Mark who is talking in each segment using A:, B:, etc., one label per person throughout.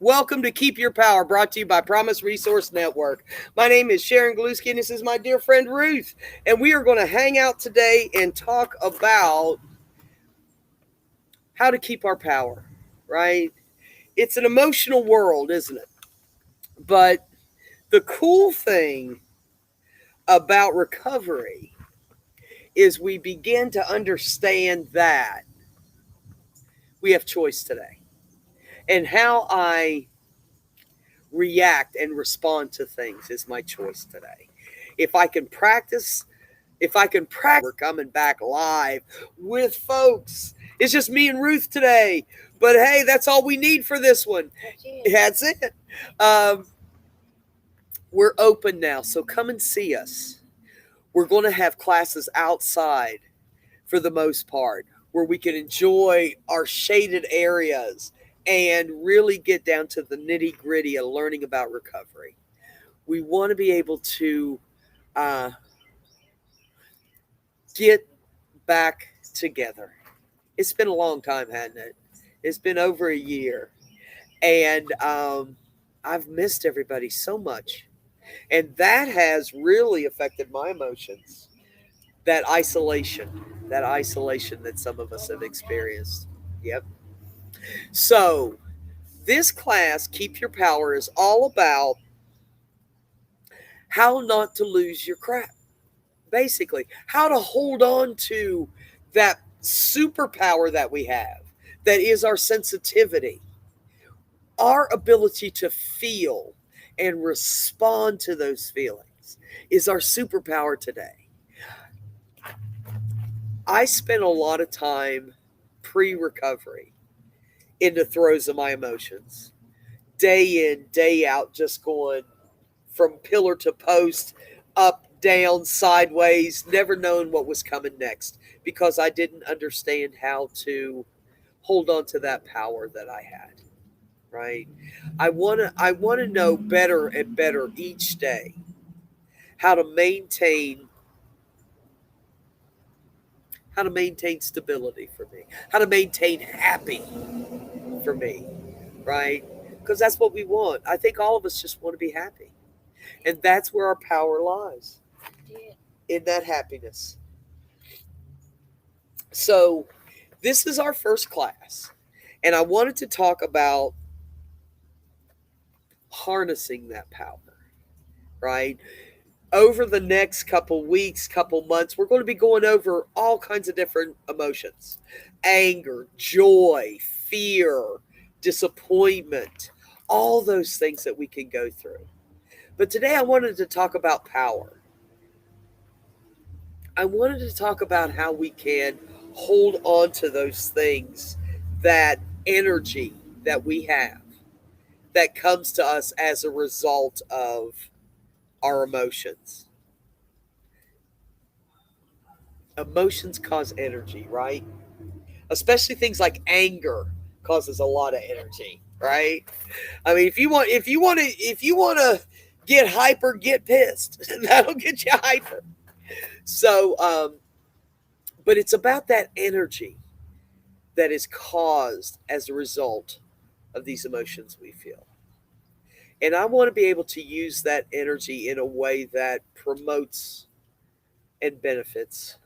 A: Welcome to Keep Your Power, brought to you by Promise Resource Network. My name is Sharon Galuski, and this is my dear friend Ruth. And we are going to hang out today and talk about how to keep our power, right? It's an emotional world, isn't it? But the cool thing about recovery is we begin to understand that we have choice today. And how I react and respond to things is my choice today. If I can practice, if I can practice, we're coming back live with folks. It's just me and Ruth today. But hey, that's all we need for this one. That's it. Um, we're open now, so come and see us. We're going to have classes outside for the most part where we can enjoy our shaded areas and really get down to the nitty gritty of learning about recovery. We want to be able to uh, get back together. It's been a long time, hasn't it? It's been over a year. And I've missed everybody so much. And that has really affected my emotions. That isolation that some of us have experienced. Yep. So, this class, Keep Your Power, is all about how not to lose your crap. Basically, how to hold on to that superpower that we have, that is our sensitivity, our ability to feel and respond to those feelings is our superpower today. I spent a lot of time pre recovery in the throes of my emotions, day in, day out, just going from pillar to post, up, down, sideways, never knowing what was coming next because I didn't understand how to hold on to that power that I had. Right? I want to know better and better each day how to maintain stability for me, how to maintain happy for me, right? Because that's what we want. I think all of us just want to be happy. And that's where our power lies, in that happiness. So, this is our first class. And I wanted to talk about harnessing that power, right? Over the next couple weeks, couple months, we're going to be going over all kinds of different emotions: anger, joy, fear, disappointment, all those things that we can go through. But today I wanted to talk about power. I wanted to talk about how we can hold on to those things, that energy that we have that comes to us as a result of our emotions. Emotions cause energy, right? Especially things like anger causes a lot of energy, right? I mean, if you want to get hyper, get pissed. That'll get you hyper. So, but it's about that energy that is caused as a result of these emotions we feel. And I want to be able to use that energy in a way that promotes and benefits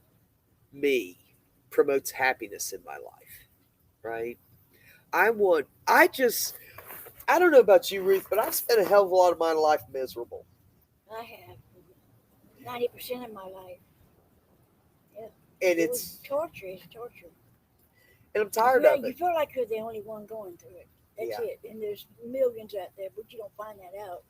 A: me, promotes happiness in my life, right? I don't know about you, Ruth, but I've spent a hell of a lot of my life miserable.
B: I have 90% of my life. Yeah,
A: And
B: it was
A: it's,
B: torture. It's torture.
A: and I'm tired of
B: You
A: it.
B: feel like you're the only one going through it. That's
A: Yeah.
B: it. And there's millions out there, but you don't find that out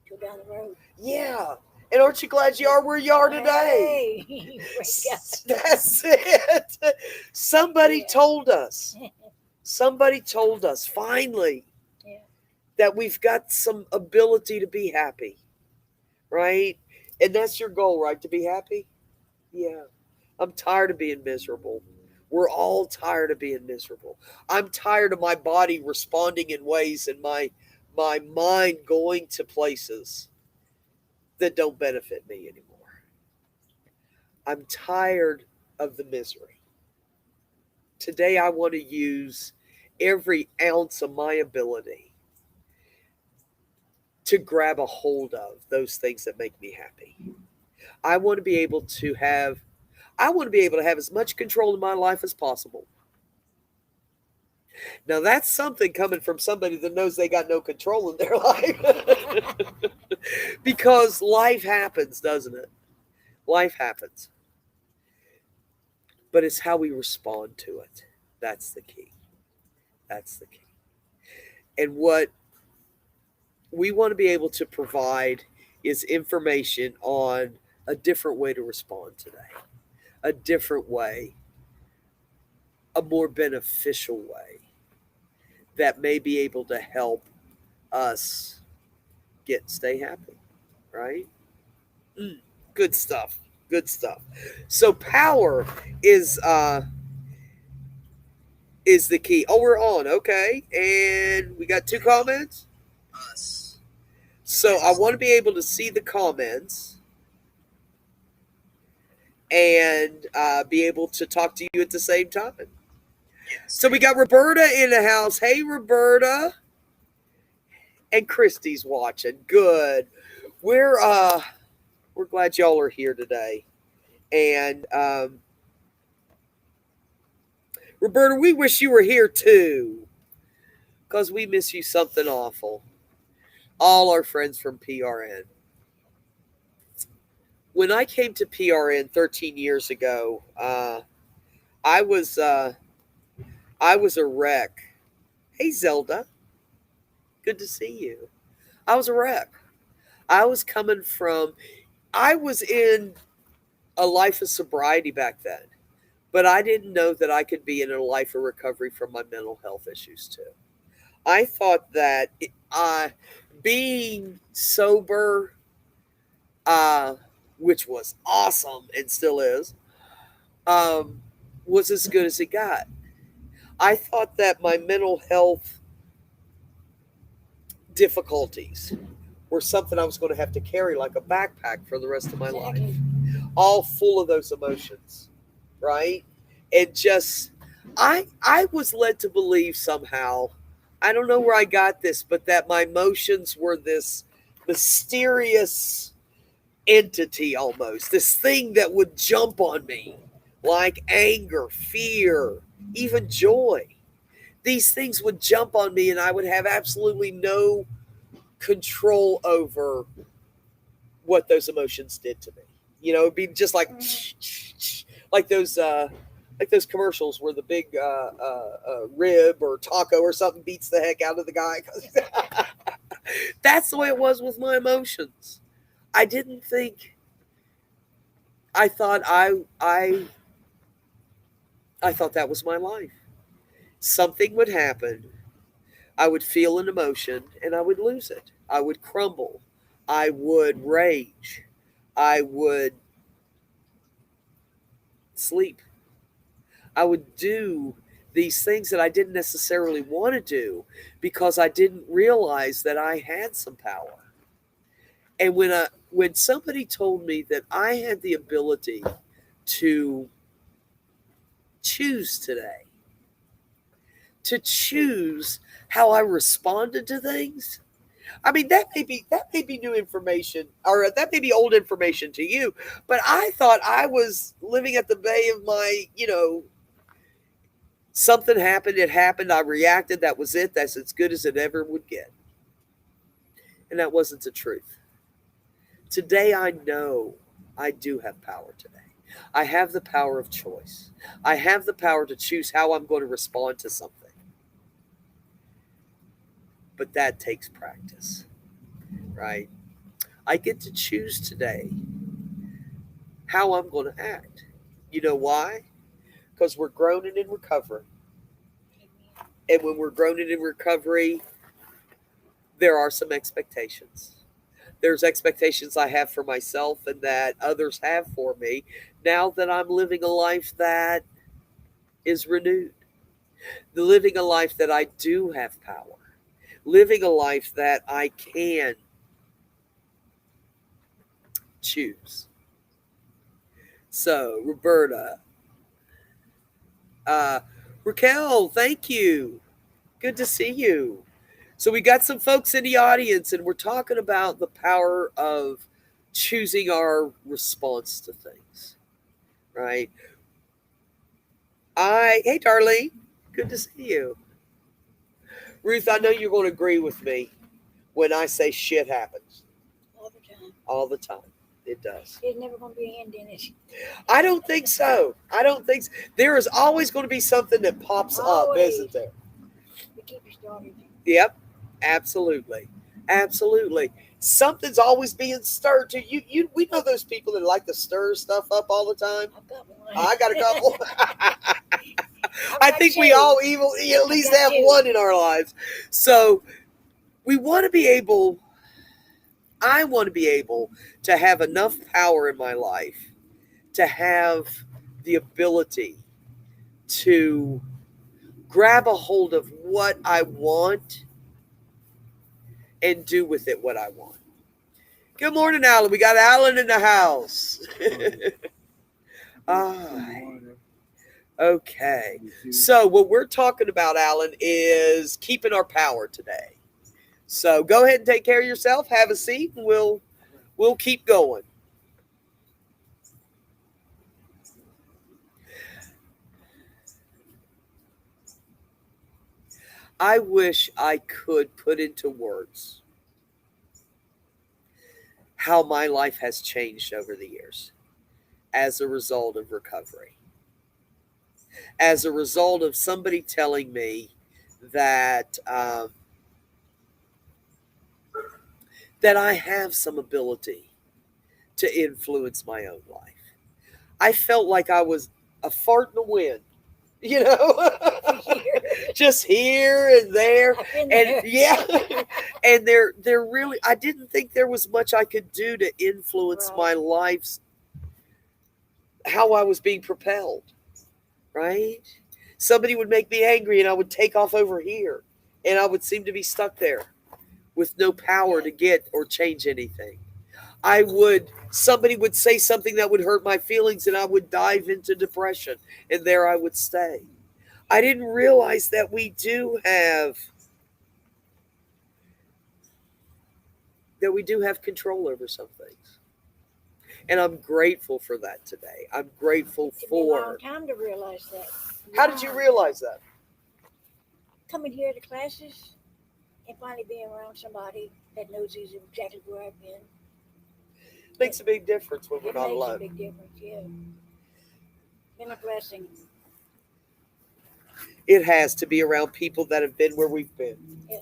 B: till down the road.
A: Yeah. And aren't you glad you are where you are today?
B: Hey, praise God.
A: That's it. Somebody
B: Yeah,
A: told us. Somebody told us finally
B: yeah,
A: that we've got some ability to be happy, right? And that's your goal, right? To be happy? Yeah. I'm tired of being miserable. We're all tired of being miserable. I'm tired of my body responding in ways and my mind going to places that don't benefit me anymore. I'm tired of the misery. Today I want to use every ounce of my ability to grab a hold of those things that make me happy. I want to be able to have as much control in my life as possible. Now that's something coming from somebody that knows they got no control in their life. Because life happens, doesn't it? Life happens. But it's how we respond to it. That's the key. That's the key. And what we want to be able to provide is information on a different way to respond today, a different way, a more beneficial way that may be able to help us stay happy, right? Good stuff. Good stuff. So power is the key. Oh, we're on. Okay. And we got 2 comments. So I want to be able to see the comments and be able to talk to you at the same time. So we got Roberta in the house. Hey, Roberta. And Christy's watching. Good. We're glad y'all are here today. And Roberta, we wish you were here too, because we miss you something awful. All our friends from PRN. When I came to PRN 13 years ago, I was a wreck. Hey, Zelda. Good to see you. I was a wreck. I was in a life of sobriety back then, but I didn't know that I could be in a life of recovery from my mental health issues too. I thought that being sober, which was awesome and still is, was as good as it got. I thought that my mental health difficulties were something I was going to have to carry like a backpack for the rest of my life, all full of those emotions, right? And just, I was led to believe somehow, I don't know where I got this, but that my emotions were this mysterious entity almost, this thing that would jump on me like anger, fear, even joy. These things would jump on me and I would have absolutely no control over what those emotions did to me. You know, it'd be just like those commercials where the big rib or taco or something beats the heck out of the guy. That's the way it was with my emotions. I didn't think. I thought I thought that was my life. Something would happen. I would feel an emotion and I would lose it. I would crumble. I would rage. I would sleep. I would do these things that I didn't necessarily want to do because I didn't realize that I had some power. And when somebody told me that I had the ability to choose today, to choose how I responded to things, I mean, that may be new information, or that may be old information to you, but I thought I was living at the bay of my, something happened, it happened, I reacted, that was it, that's as good as it ever would get. And that wasn't the truth. Today I know I do have power today. I have the power of choice. I have the power to choose how I'm going to respond to something. But that takes practice, right? I get to choose today how I'm going to act. You know why? Because we're groaning in recovery. And when we're groaning in recovery, there are some expectations. There's expectations I have for myself and that others have for me now that I'm living a life that is renewed. Living a life that I do have power. Living a life that I can choose. So, Roberta, Raquel, thank you. Good to see you. So we got some folks in the audience, and we're talking about the power of choosing our response to things, right? Hey, Darlene, good to see you. Ruth, I know you're going to agree with me when I say shit happens
B: all the time.
A: all the time. It does.
B: There's never going to be an end in it.
A: I don't think so. I don't think so. There is always going to be something that pops up,
B: Always.
A: isn't there?
B: To keep you started.
A: Yep, absolutely, absolutely. Something's always being stirred to you. We know those people that like to stir stuff up all the time.
B: I've got one.
A: I got a couple.
B: I've
A: I
B: got
A: think we
B: two.
A: all evil at least
B: got
A: have
B: two.
A: one in our lives. So we want to be able. I want to be able to have enough power in my life to have the ability to grab a hold of what I want and do with it what I want. Good morning, Alan. We got Alan in the house. Okay. So what we're talking about, Alan, is keeping our power today. So go ahead and take care of yourself. Have a seat, and we'll keep going. I wish I could put into words how my life has changed over the years as a result of recovery. As a result of somebody telling me that that I have some ability to influence my own life. I felt like I was a fart in the wind, you know, just here and there.
B: I've been
A: And
B: there.
A: yeah, and there really, I didn't think there was much I could do to influence my
B: Right.
A: life's how I was being propelled, right? Somebody would make me angry and I would take off over here and I would seem to be stuck there with no power to get or change anything. Somebody would say something that would hurt my feelings and I would dive into depression and there I would stay. I didn't realize that we do have control over some things. And I'm grateful for that today. I'm grateful
B: It took me a long
A: for.
B: time to realize that.
A: How did you
B: Long.
A: realize that?
B: Coming here to classes and finally being around somebody that knows exactly where I've been.
A: Makes a big difference when we're
B: It
A: not
B: makes a
A: alone.
B: big difference, yeah. Been a blessing.
A: It has to be around people that have been where we've been.
B: Yeah.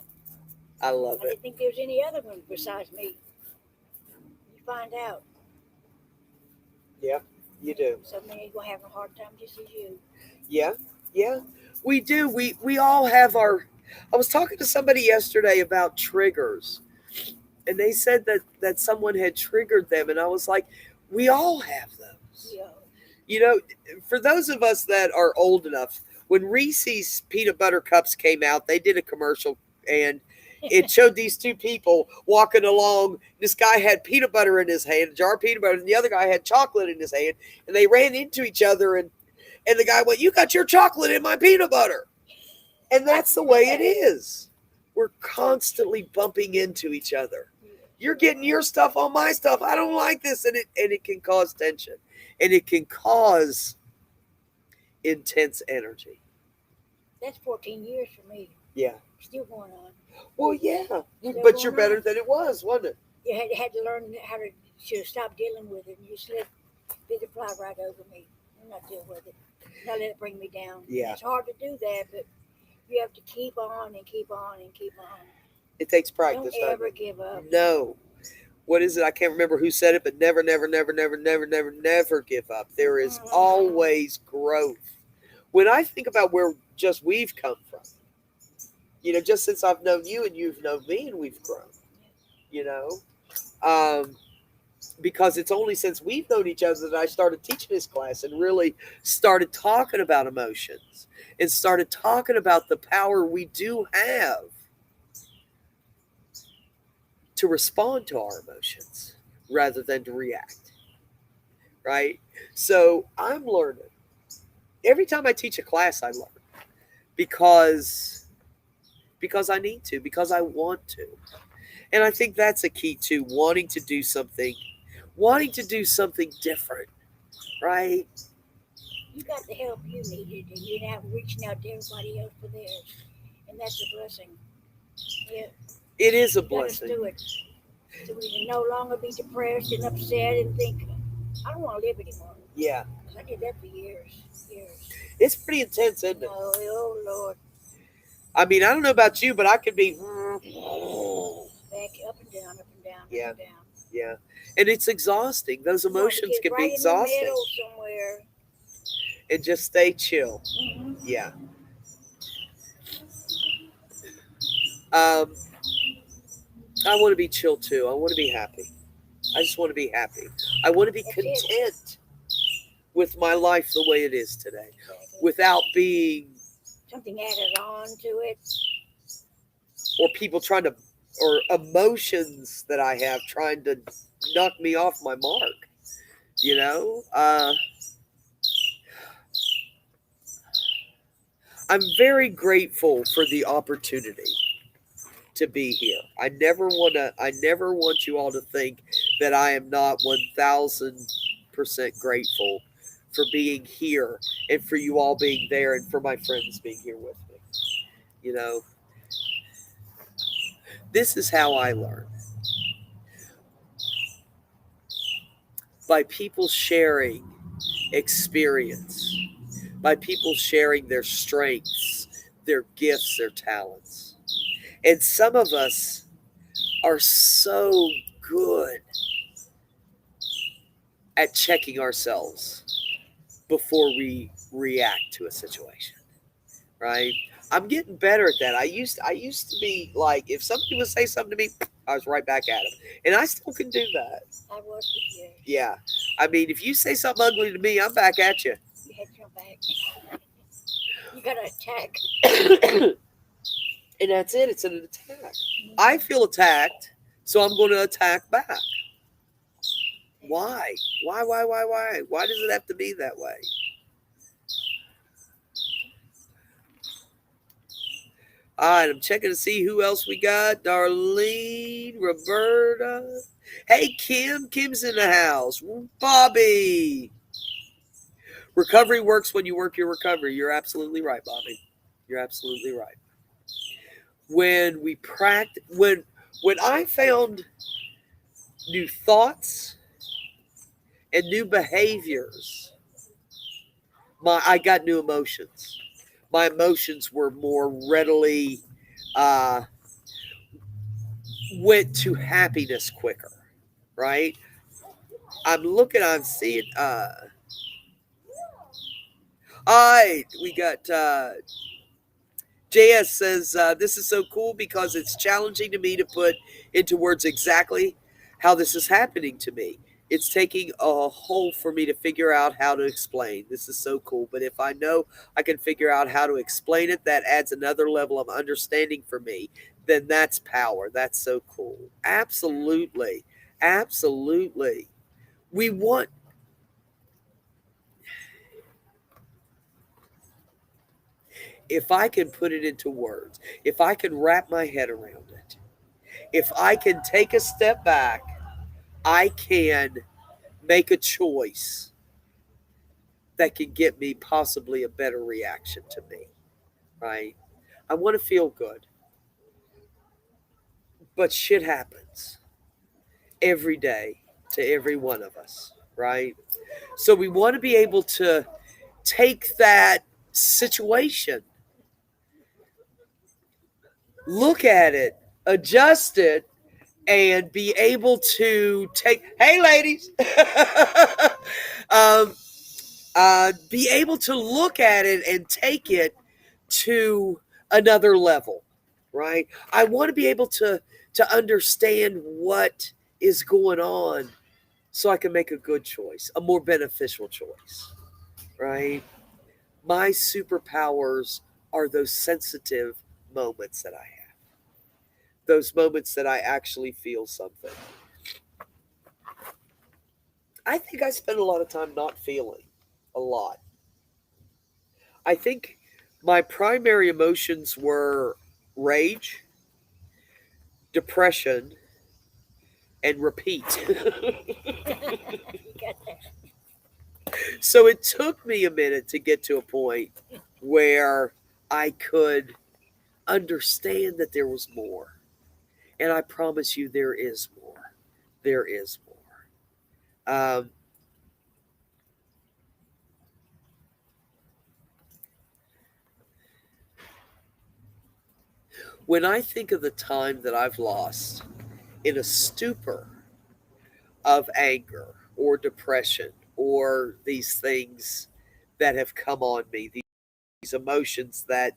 A: I love
B: I
A: it.
B: didn't think there was any other one besides me. You find out.
A: Yeah, you do.
B: Some men are gonna have a hard time just as you.
A: Yeah, yeah, we do. We all have our. I was talking to somebody yesterday about triggers, and they said that someone had triggered them, and I was like, we all have those.
B: Yeah.
A: You know, for those of us that are old enough, when Reese's peanut butter cups came out, they did a commercial and it showed these two people walking along. This guy had peanut butter in his hand, a jar of peanut butter, and the other guy had chocolate in his hand, and they ran into each other and the guy went, "You got your chocolate in my peanut butter." And that's the way it is. We're constantly bumping into each other. You're getting your stuff on my stuff. I don't like this, and it can cause tension, and it can cause intense energy.
B: That's 14 years for me.
A: Yeah.
B: Still going on.
A: Well, yeah,
B: Still
A: but you're
B: going
A: better
B: on.
A: than it was, wasn't it?
B: You had to learn how to stop dealing with it, and you just let it fly right over me. I'm not dealing with it. Not let it bring me down.
A: Yeah.
B: It's hard to do that, but you have to keep on and keep on and keep on.
A: It takes
B: Don't
A: practice. doesn't
B: ever
A: it?
B: give up.
A: No. What is it? I can't remember who said it, but never, never, never, never, never, never, never give up. There is always growth. When I think about where just we've come from, just since I've known you and you've known me and we've grown, you know, because it's only since we've known each other that I started teaching this class and really started talking about emotions and started talking about the power we do have to respond to our emotions rather than to react. Right? So I'm learning. Every time I teach a class, I learn because because I need to, because I want to. And I think that's a key too, wanting to do something different, right?
B: You got the help you needed, and you're now reaching out to everybody else for theirs, and that's a blessing. Yeah,
A: It is a
B: you got us
A: blessing.
B: through it, so we can no longer be depressed and upset and think, I don't want to live anymore.
A: Yeah.
B: 'Cause I did that for years, years.
A: It's pretty intense, isn't it?
B: No, oh Lord,
A: I mean, I don't know about you, but I could be
B: back up and down, up and down,
A: Yeah.
B: up and down.
A: yeah. And it's exhausting. Those
B: You want to
A: emotions
B: get
A: can be
B: right in the
A: exhausting.
B: middle somewhere.
A: And just stay chill.
B: Hmm.
A: Yeah. Um, I want to be chill too. I want to be happy. I just want to be happy. I want to be
B: That's it.
A: content with my life the way it is today,
B: Exactly.
A: without being
B: Something added on to it.
A: or people trying to or emotions that I have trying to knock me off my mark. You know, I'm very grateful for the opportunity to be here. I never want you all to think that I am not 1000% grateful for being here and for you all being there and for my friends being here with me. You know, this is how I learn, by people sharing experience, by people sharing their strengths, their gifts, their talents. And some of us are so good at checking ourselves before we react to a situation, right? I'm getting better at that. I used to be like, if somebody would say something to me, I was right back at them, and I still can do that.
B: I was for years.
A: Yeah, I mean, if you say something ugly to me, I'm back at you.
B: You had to come back. You got to attack.
A: And that's it. It's an attack. I feel attacked, so I'm going to attack back. Why? Why? Why does it have to be that way? All right, I'm checking to see who else we got. Darlene, Roberta. Hey, Kim. Kim's in the house. Bobby. Recovery works when you work your recovery. You're absolutely right, Bobby. You're absolutely right. When we practice, when I found new thoughts and new behaviors, I got new emotions. My emotions were more readily uh, went to happiness quicker, right? I'm seeing. All right, we got JS says this is so cool because it's challenging to me to put into words exactly how this is happening to me. It's taking a whole for me to figure out how to explain. This is so cool. But if I know I can figure out how to explain it, that adds another level of understanding for me. Then that's power. That's so cool. Absolutely. Absolutely. We want, if I can put it into words, if I can wrap my head around it, if I can take a step back, I can make a choice that can get me possibly a better reaction to me, right? I want to feel good, but shit happens every day to every one of us, right? So we want to be able to take that situation, look at it, adjust it, and be able to take, hey, ladies, um, be able to look at it and take it to another level, right? I want to be able to understand what is going on so I can make a good choice, a more beneficial choice, right? My superpowers are those sensitive moments that I have, those moments that I actually feel something. I think I spend a lot of time not feeling a lot. I think my primary emotions were rage, depression, and repeat.
B: You got that.
A: So it took me a minute to get to a point where I could understand that there was more. And I promise you, there is more. There is more. When I think of the time that I've lost in a stupor of anger or depression or these things that have come on me, these emotions that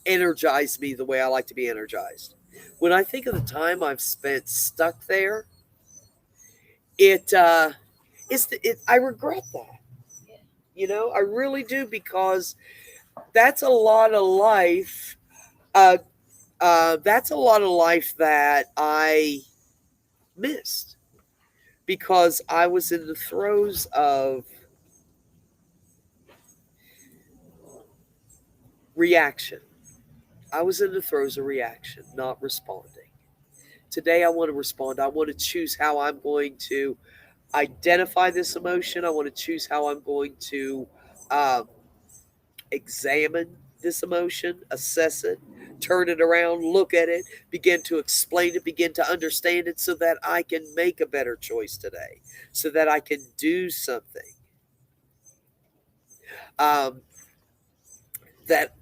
A: energize me the way I like to be energized. When I think of the time I've spent stuck there, it I regret that.
B: Yeah.
A: I really do, because that's a lot of life. Uh, that's a lot of life that I missed because I was in the throes of reaction. I was in the throes of reaction, not responding. Today, I want to respond. I want to choose how I'm going to identify this emotion. I want to choose how I'm going to um, examine this emotion, assess it, turn it around, look at it, begin to explain it, begin to understand it so that I can make a better choice today, so that I can do something um, that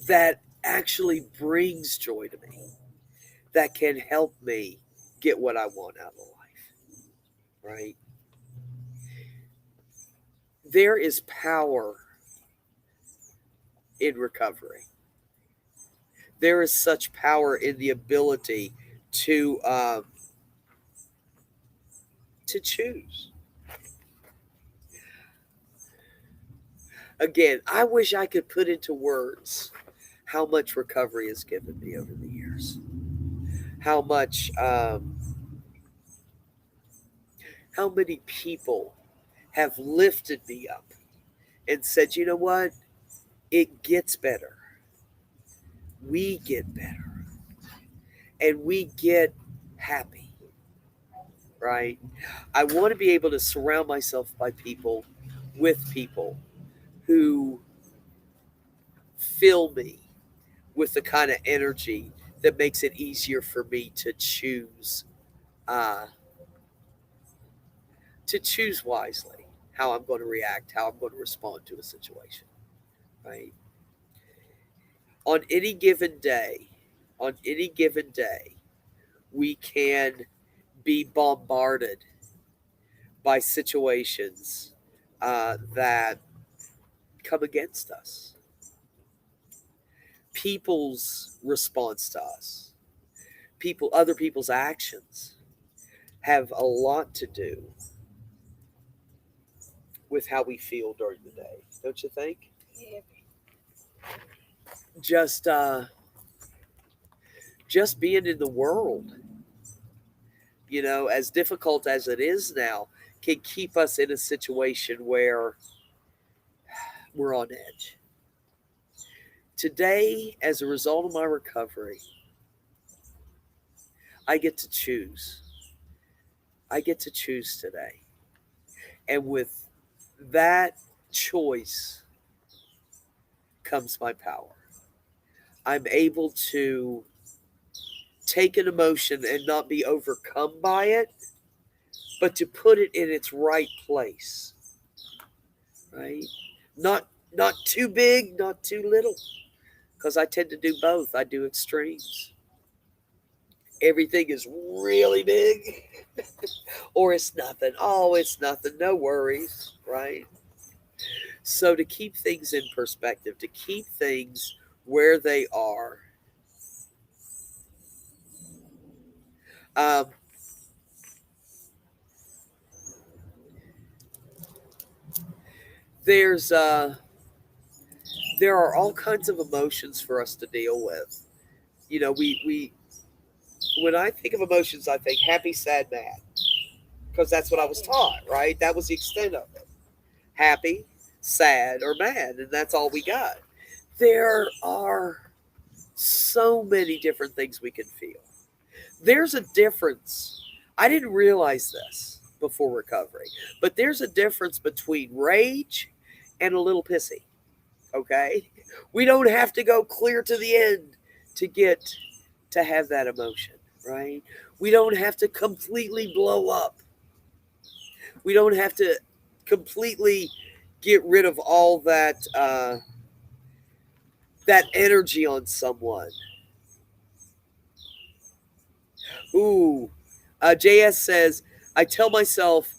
A: that actually brings joy to me, that can help me get what I want out of life, right? There is power in recovery. There is such power in the ability to um, to choose. Again, I wish I could put into words how much recovery has given me over the years. How much, how many people have lifted me up and said, you know what? It gets better. We get better. And we get happy, right? I want to be able to surround myself by people, with people who fill me with the kind of energy that makes it easier for me uh, to choose wisely how I'm going to react, how I'm going to respond to a situation. Right? On any given day, on any given day, we can be bombarded by situations that come against us. People's response to us, other people's actions have a lot to do with how we feel during the day, don't you think?
B: Yeah.
A: Just just being in the world, as difficult as it is now, can keep us in a situation where we're on edge. Today, as a result of my recovery, I get to choose. I get to choose today. And with that choice comes my power. I'm able to take an emotion and not be overcome by it, but to put it in its right place, right? Not too big, not too little, because I tend to do both. I do extremes. Everything is really big, or it's nothing. Oh, it's nothing. No worries, right? So to keep things in perspective, to keep things where they are, um, there's there are all kinds of emotions for us to deal with. We when I think of emotions, I think happy, sad, mad, because that's what I was taught, right? That was the extent of it. Happy, sad, or mad, and that's all we got. There are So many different things we can feel. There's a difference. I didn't realize this before recovery, but there's a difference between rage and a little pissy. Okay? We don't have to go clear to the end to get to have that emotion, right? We don't have to completely blow up. We don't have to completely get rid of all that energy on someone. Ooh, JS says, I tell myself,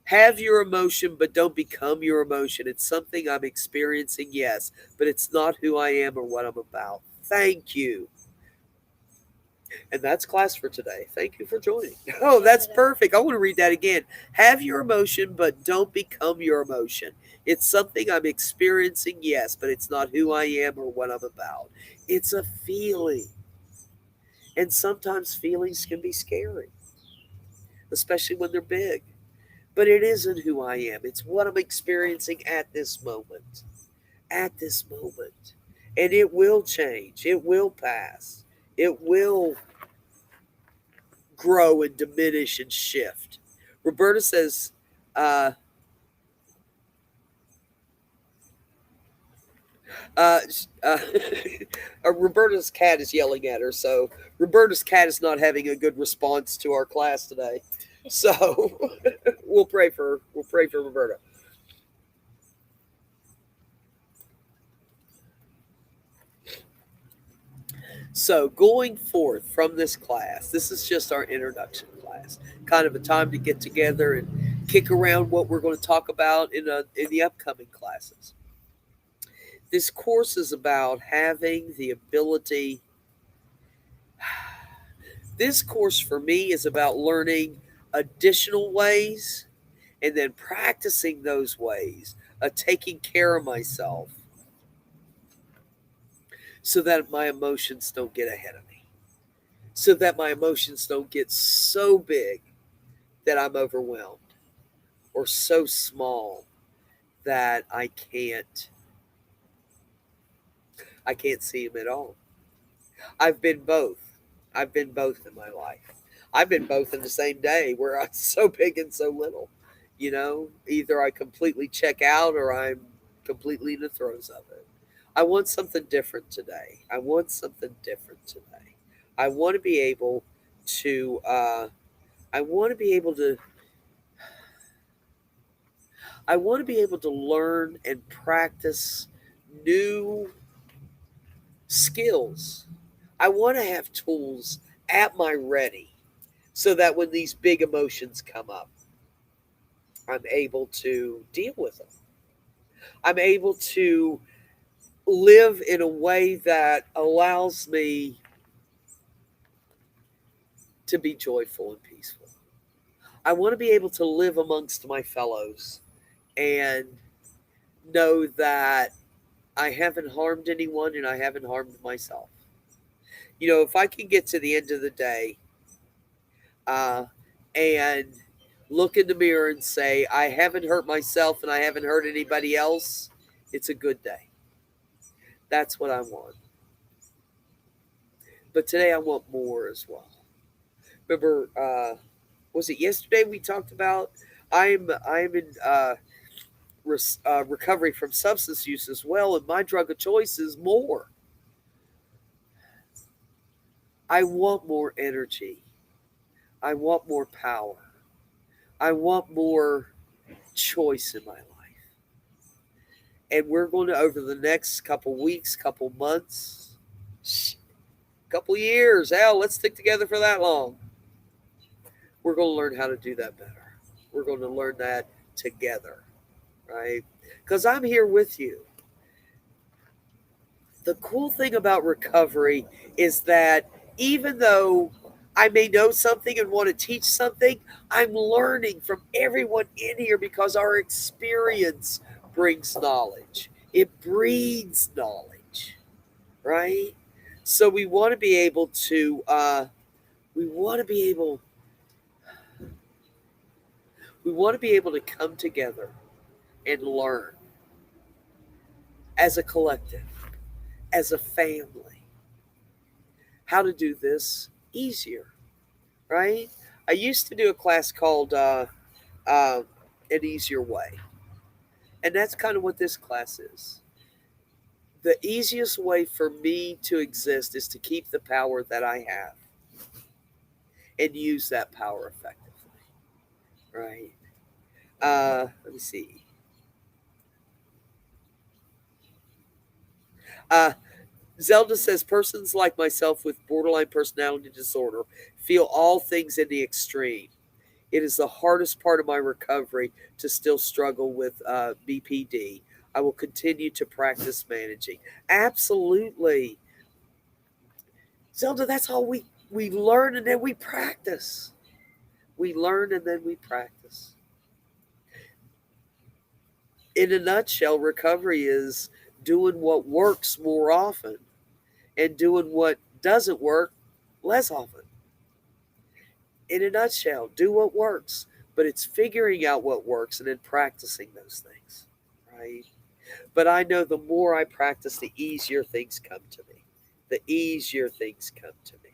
A: have your emotion, but don't become your emotion. It's something I'm experiencing, yes, but it's not who I am or what I'm about. Thank you. And that's class for today. Thank you for joining. Oh, that's perfect. I want to read that again. Have your emotion, but don't become your emotion. It's something I'm experiencing, yes, but it's not who I am or what I'm about. It's a feeling. And sometimes feelings can be scary, especially when they're big. But it isn't who I am. It's what I'm experiencing at this moment. At this moment. And it will change. It will pass. It will grow and diminish and shift. Roberta says, uh, uh, uh, Roberta's cat is yelling at her, so Roberta's cat is not having a good response to our class today. So we'll pray for Roberta. So, going forth from this class, this is just our introduction class, kind of a time to get together and kick around what we're going to talk about in the upcoming classes. This course is about having the ability. This course for me is about learning additional ways and then practicing those ways of taking care of myself so that my emotions don't get ahead of me, so that my emotions don't get so big that I'm overwhelmed, or so small that I can't see him at all. I've been both. I've been both in my life. I've been both in the same day where I'm so big and so little. Either I completely check out or I'm completely in the throes of it. I want something different today. I want something different today. I want to be able to. I want to be able to. I want to be able to learn and practice new skills. I want to have tools at my ready so that when these big emotions come up, I'm able to deal with them. I'm able to live in a way that allows me to be joyful and peaceful. I want to be able to live amongst my fellows and know that I haven't harmed anyone and I haven't harmed myself. If I can get to the end of the day uh, and look in the mirror and say, I haven't hurt myself and I haven't hurt anybody else, it's a good day. That's what I want. But today I want more as well. Remember, was it yesterday we talked about? I'm in recovery from substance use as well, and my drug of choice is more. I want more energy. I want more power. I want more choice in my life. And we're going to, over the next couple weeks, couple months, couple years, hell, let's stick together for that long. We're going to learn how to do that better. We're going to learn that together, right? Because I'm here with you. The cool thing about recovery is that even though I may know something and want to teach something, I'm learning from everyone in here because our experience brings knowledge. It breeds knowledge, right? So we want to be able to come together and learn as a collective, as a family. how to do this easier, right? I used to do a class called An Easier Way. And that's kind of what this class is. The easiest way for me to exist is to keep the power that I have and use that power effectively, right? Let me see. Uh, Zelda says persons like myself with borderline personality disorder feel all things in the extreme. It is the hardest part of my recovery to still struggle with BPD. I will continue to practice managing. Absolutely. Zelda, that's all we learn and then we practice. We learn and then we practice. In a nutshell, recovery is doing what works more often and doing what doesn't work less often. In a nutshell, do what works, but it's figuring out what works and then practicing those things, right? But I know the more I practice, the easier things come to me. The easier things come to me.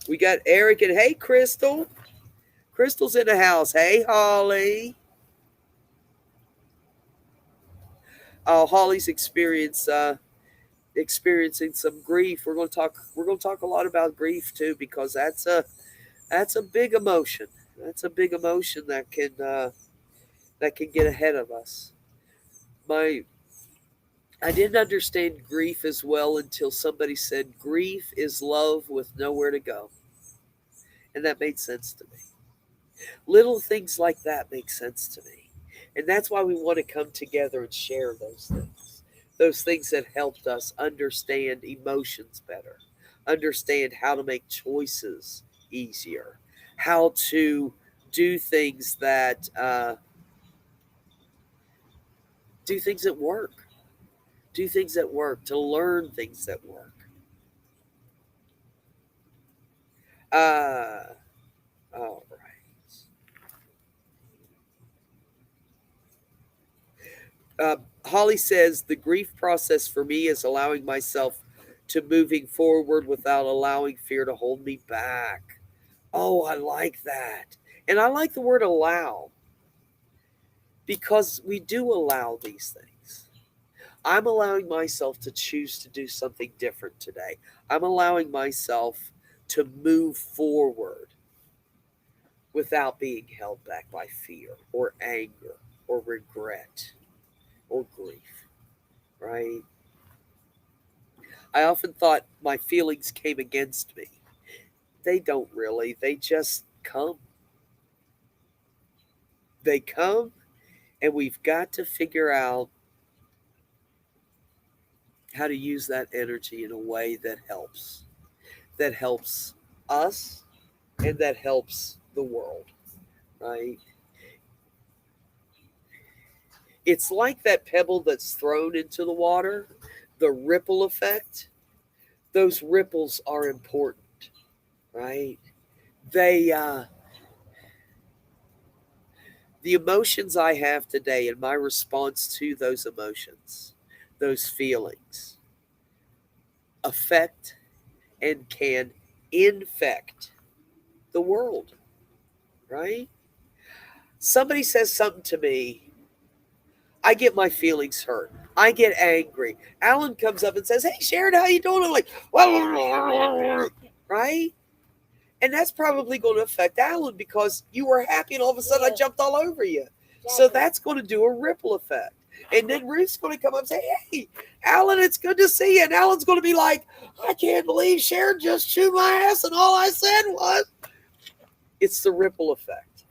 A: We got Eric and hey, Crystal. Crystal's in the house. Hey, Holly. Holly's experiencing some grief. We're going to talk. We're going to talk a lot about grief too, because that's a big emotion. That's a big emotion that can get ahead of us. My I didn't understand grief as well until somebody said grief is love with nowhere to go, and that made sense to me. Little things like that make sense to me, and that's why we want to come together and share those things that helped us understand emotions better, understand how to make choices easier, how to do things that do things that work, do things that work, to learn things that work. Uh, all right. Holly says the grief process for me is allowing myself to moving forward without allowing fear to hold me back. Oh, I like that. And I like the word allow because we do allow these things. I'm allowing myself to choose to do something different today. I'm allowing myself to move forward without being held back by fear or anger or regret or grief, right? I often thought my feelings came against me. They don't really, they just come. They come, and we've got to figure out how to use that energy in a way that helps us and that helps the world, right? It's like that pebble that's thrown into the water, the ripple effect. Those ripples are important, right? They, the emotions I have today and my response to those emotions, those feelings, affect and can infect the world, right? Somebody says something to me, I get my feelings hurt. I get angry. Alan comes up and says, "Hey, Sharon, how you doing?" I'm like, well, right? And that's probably going to affect Alan because you were happy and all of a sudden I
B: Yes,
A: jumped all over you. So
B: exactly.
A: that's going to do a ripple effect. And then Ruth's going to come up and say, "Hey, Alan, it's good to see you." And Alan's going to be like, "I can't believe Sharon just chewed my ass and all I said was." It's the ripple effect,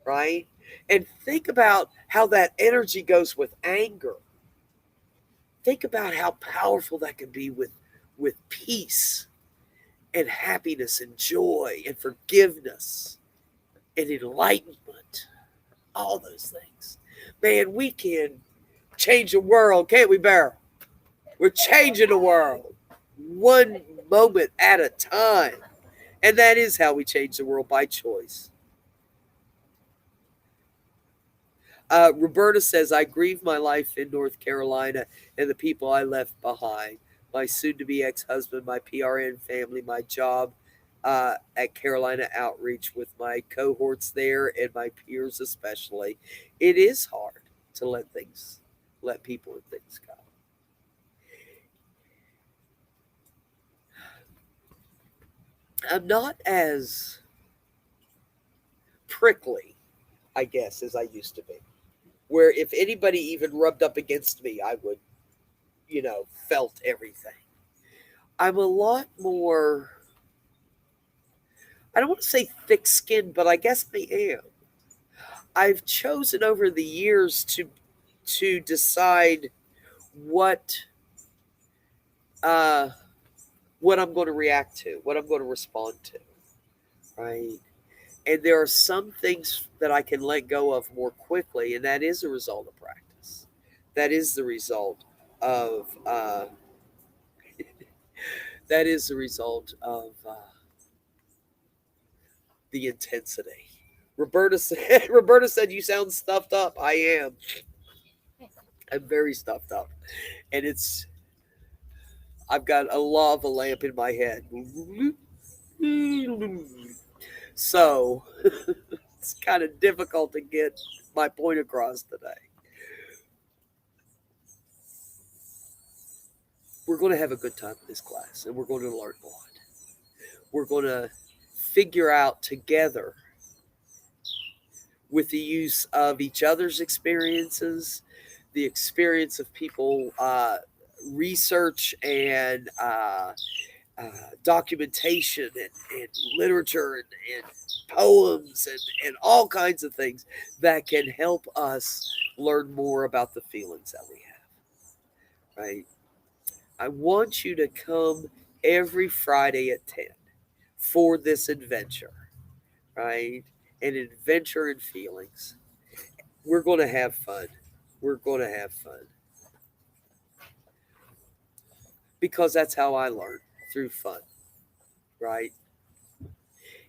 A: right? And think about how that energy goes with anger. Think about how powerful that can be with peace and happiness and joy and forgiveness and enlightenment. All those things. Man, we can change the world, can't we, Bear? We're changing the world one moment at a time. And that is how we change the world by choice. Roberta says, I grieve my life in North Carolina and the people I left behind. My soon to be ex husband, my PRN family, my job at Carolina Outreach with my cohorts there and my peers especially. It is hard to let people and things go. I'm not as prickly, I guess, as I used to be. Where if anybody even rubbed up against me, I would, felt everything. I'm a lot more, I don't want to say thick skinned, but I guess I am. I've chosen over the years to decide what uh what I'm going to react to, what I'm going to respond to, right? And there are some things that I can let go of more quickly, and that is a result of practice. That is the result of that is the result of the intensity. Roberta said, Roberta said, "You sound stuffed up." I am. I'm very stuffed up, and I've got a lava lamp in my head. So it's kind of difficult to get my point across today. We're going to have a good time in this class, and we're going to learn a lot. We're going to figure out together, with the use of each other's experiences, the experience of people, research and documentation and literature and poems and all kinds of things that can help us learn more about the feelings that we have, right? I want you to come every Friday at 10 for this adventure, right? An adventure in feelings. We're going to have fun. We're going to have fun because that's how I learn, through fun, right?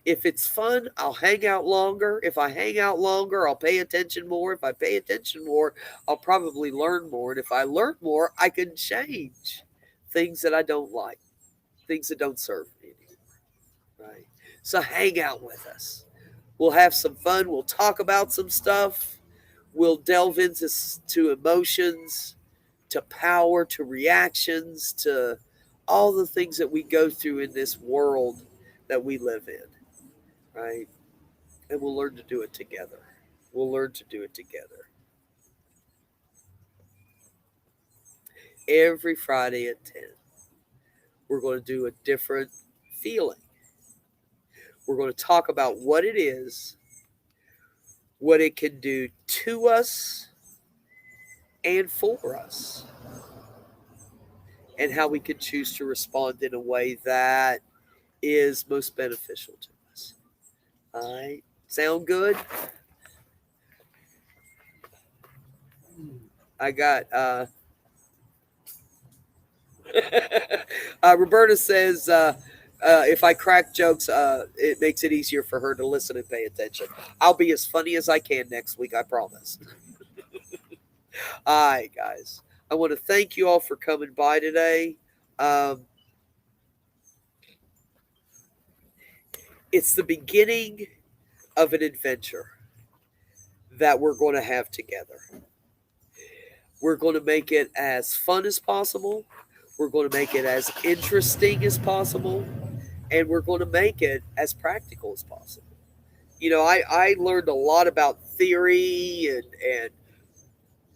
A: If it's fun, I'll hang out longer. If I hang out longer, I'll pay attention more. If I pay attention more, I'll probably learn more. And if I learn more, I can change things that I don't like, things that don't serve me anymore, right? So hang out with us. We'll have some fun. We'll talk about some stuff. We'll delve into to emotions, to power, to reactions, to all the things that we go through in this world that we live in, right? And we'll learn to do it together. We'll learn to do it together. Every Friday at 10, we're going to do a different feeling. We're going to talk about what it is, what it can do to us and for us, and how we can choose to respond in a way that is most beneficial to us. All right. Sound good? I got Roberta says if I crack jokes, it makes it easier for her to listen and pay attention. I'll be as funny as I can next week, I promise. All right, guys. I want to thank you all for coming by today. Um, it's the beginning of an adventure that we're going to have together. We're going to make it as fun as possible. We're going to make it as interesting as possible. And we're going to make it as practical as possible. I learned a lot about theory and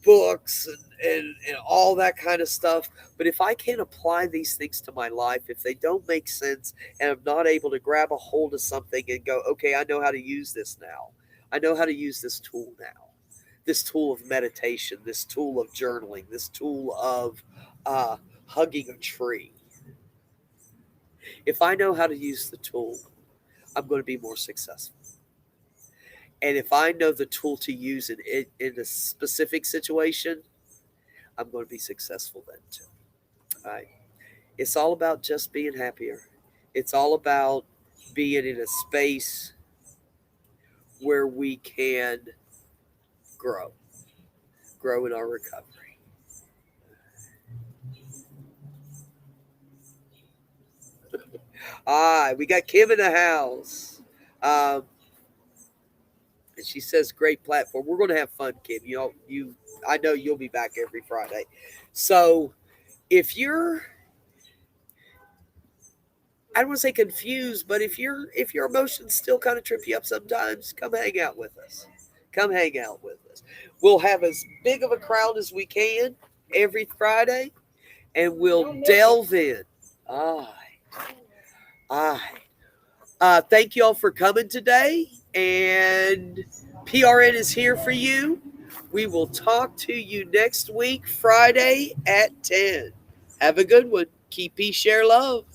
A: books and all that kind of stuff. But if I can't apply these things to my life, if they don't make sense and I'm not able to grab a hold of something and go, okay, I know how to use this now. I know how to use this tool now. This tool of meditation, this tool of journaling, this tool of hugging a tree. If I know how to use the tool, I'm going to be more successful. And if I know the tool to use in a specific situation, I'm going to be successful then too. All right. It's all about just being happier. It's all about being in a space where we can grow. growing our recovery. All right, we got Kim in the house. And she says, "Great platform. We're going to have fun, Kim. I know you'll be back every Friday. So if you're, I don't want to say confused, but if your emotions still kind of trip you up sometimes, come hang out with us. Come hang out with us. We'll have as big of a crowd as we can every Friday, and we'll delve in. All right. All right. Thank you all for coming today, and PRN is here for you. We will talk to you next week, Friday at 10. Have a good one. Keep peace, share love.